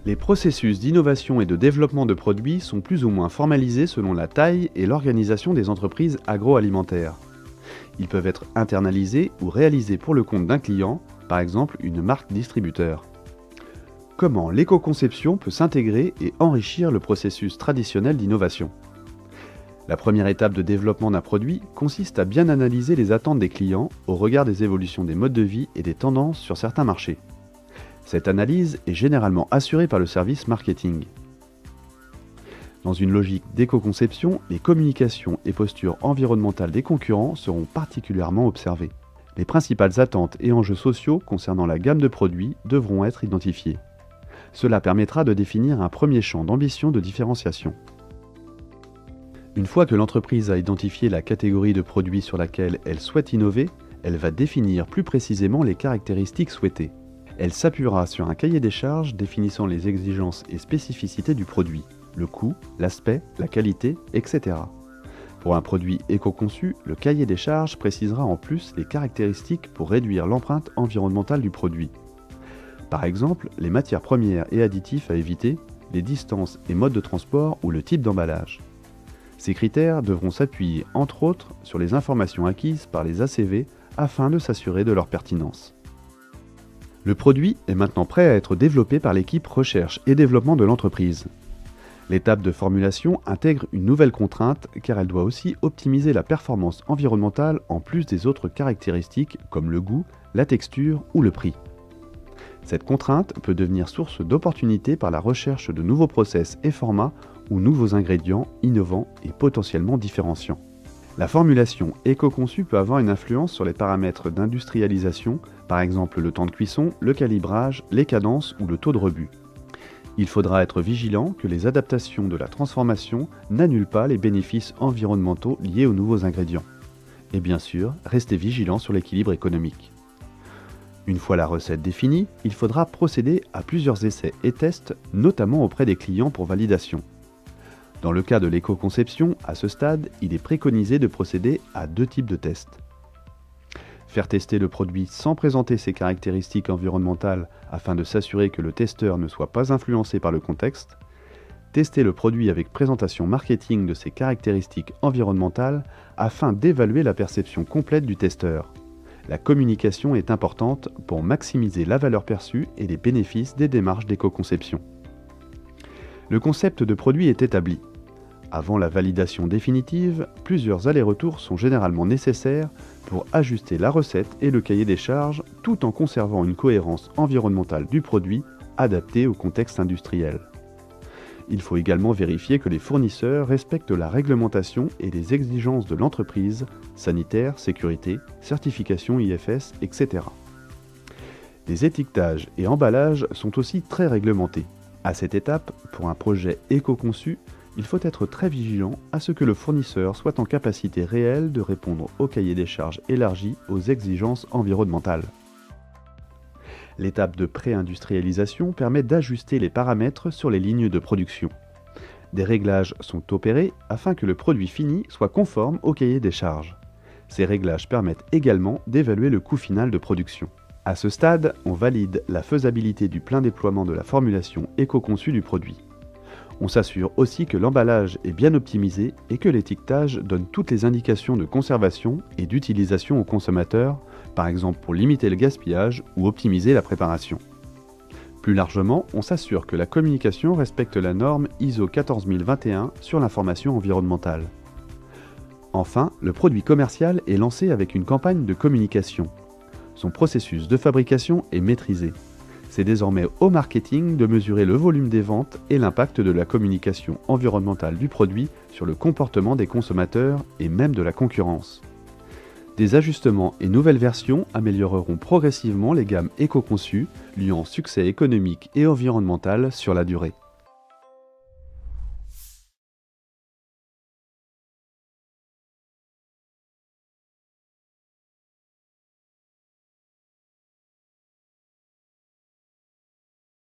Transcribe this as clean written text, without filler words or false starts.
Les processus d'innovation et de développement de produits sont plus ou moins formalisés selon la taille et l'organisation des entreprises agroalimentaires. Ils peuvent être internalisés ou réalisés pour le compte d'un client, par exemple une marque distributeur. Comment l'éco-conception peut s'intégrer et enrichir le processus traditionnel d'innovation? La première étape de développement d'un produit consiste à bien analyser les attentes des clients au regard des évolutions des modes de vie et des tendances sur certains marchés. Cette analyse est généralement assurée par le service marketing. Dans une logique d'éco-conception, les communications et postures environnementales des concurrents seront particulièrement observées. Les principales attentes et enjeux sociaux concernant la gamme de produits devront être identifiés. Cela permettra de définir un premier champ d'ambition de différenciation. Une fois que l'entreprise a identifié la catégorie de produits sur laquelle elle souhaite innover, elle va définir plus précisément les caractéristiques souhaitées. Elle s'appuiera sur un cahier des charges définissant les exigences et spécificités du produit, le coût, l'aspect, la qualité, etc. Pour un produit éco-conçu, le cahier des charges précisera en plus les caractéristiques pour réduire l'empreinte environnementale du produit. Par exemple, les matières premières et additifs à éviter, les distances et modes de transport ou le type d'emballage. Ces critères devront s'appuyer entre autres sur les informations acquises par les ACV afin de s'assurer de leur pertinence. Le produit est maintenant prêt à être développé par l'équipe recherche et développement de l'entreprise. L'étape de formulation intègre une nouvelle contrainte car elle doit aussi optimiser la performance environnementale en plus des autres caractéristiques comme le goût, la texture ou le prix. Cette contrainte peut devenir source d'opportunités par la recherche de nouveaux process et formats ou nouveaux ingrédients innovants et potentiellement différenciants. La formulation éco-conçue peut avoir une influence sur les paramètres d'industrialisation, par exemple le temps de cuisson, le calibrage, les cadences ou le taux de rebut. Il faudra être vigilant que les adaptations de la transformation n'annulent pas les bénéfices environnementaux liés aux nouveaux ingrédients. Et bien sûr, rester vigilant sur l'équilibre économique. Une fois la recette définie, il faudra procéder à plusieurs essais et tests, notamment auprès des clients pour validation. Dans le cas de l'éco-conception, à ce stade, il est préconisé de procéder à 2 types de tests. Faire tester le produit sans présenter ses caractéristiques environnementales afin de s'assurer que le testeur ne soit pas influencé par le contexte. Tester le produit avec présentation marketing de ses caractéristiques environnementales afin d'évaluer la perception complète du testeur. La communication est importante pour maximiser la valeur perçue et les bénéfices des démarches d'éco-conception. Le concept de produit est établi. Avant la validation définitive, plusieurs allers-retours sont généralement nécessaires pour ajuster la recette et le cahier des charges tout en conservant une cohérence environnementale du produit adaptée au contexte industriel. Il faut également vérifier que les fournisseurs respectent la réglementation et les exigences de l'entreprise, sanitaire, sécurité, certification IFS, etc. Les étiquetages et emballages sont aussi très réglementés. À cette étape, pour un projet éco-conçu, il faut être très vigilant à ce que le fournisseur soit en capacité réelle de répondre au cahier des charges élargi aux exigences environnementales. L'étape de pré-industrialisation permet d'ajuster les paramètres sur les lignes de production. Des réglages sont opérés afin que le produit fini soit conforme au cahier des charges. Ces réglages permettent également d'évaluer le coût final de production. À ce stade, on valide la faisabilité du plein déploiement de la formulation éco-conçue du produit. On s'assure aussi que l'emballage est bien optimisé et que l'étiquetage donne toutes les indications de conservation et d'utilisation aux consommateurs, par exemple pour limiter le gaspillage ou optimiser la préparation. Plus largement, on s'assure que la communication respecte la norme ISO 14021 sur l'information environnementale. Enfin, le produit commercial est lancé avec une campagne de communication. Son processus de fabrication est maîtrisé. C'est désormais au marketing de mesurer le volume des ventes et l'impact de la communication environnementale du produit sur le comportement des consommateurs et même de la concurrence. Des ajustements et nouvelles versions amélioreront progressivement les gammes éco-conçues, liant succès économique et environnemental sur la durée.